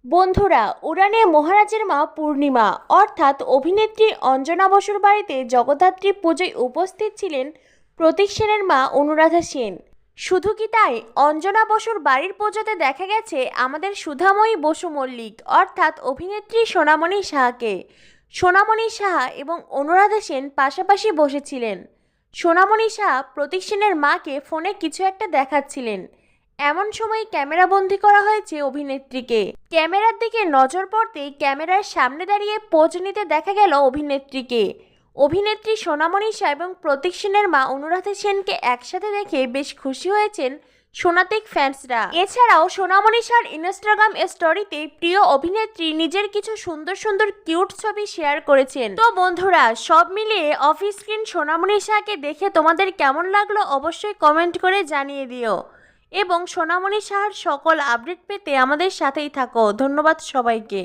বন্ধুরা, উড়ানে মহারাজের মা পূর্ণিমা অর্থাৎ অভিনেত্রী অঞ্জনা বসুর বাড়িতে জগদ্ধাত্রী পুজোয় উপস্থিত ছিলেন প্রতীক সেনের মা অনুরাধা সেন। শুধু কি তাই, অঞ্জনা বসুর বাড়ির পুজোতে দেখা গেছে আমাদের সুধাময়ী বসু মল্লিক অর্থাৎ অভিনেত্রী সোনামণি সাহাকে। সোনামণি সাহা এবং অনুরাধা সেন পাশাপাশি বসেছিলেন। সোনামণি সাহা প্রতীক সেনের মাকে ফোনে কিছু একটা দেখাচ্ছিলেন। এমন সময় ক্যামেরাবন্দি করা হয়েছে অভিনেত্রীকে। ক্যামেরার দিকে নজর পড়তেই ক্যামেরার সামনে দাঁড়িয়ে পোজ নিতে দেখা গেল অভিনেত্রীকে। অভিনেত্রী সোনামণি সাহা এবং প্রতীক সেনের মা অনুরাধা সেনকে একসাথে দেখে বেশ খুশি হয়েছেন সোনাতিক ফ্যান্সরা। এছাড়াও সোনামণি সাহার ইনস্টাগ্রাম স্টোরিতে প্রিয় অভিনেত্রী নিজের কিছু সুন্দর সুন্দর কিউট ছবি শেয়ার করেছেন। তো বন্ধুরা, সব মিলিয়ে অফ স্ক্রিন সোনামণি সাহাকে দেখে তোমাদের কেমন লাগলো অবশ্যই কমেন্ট করে জানিয়ে দিও এবং সোনামণি সাহার সকল আপডেট পেতে আমাদের সাথেই থাকো। ধন্যবাদ সবাইকে।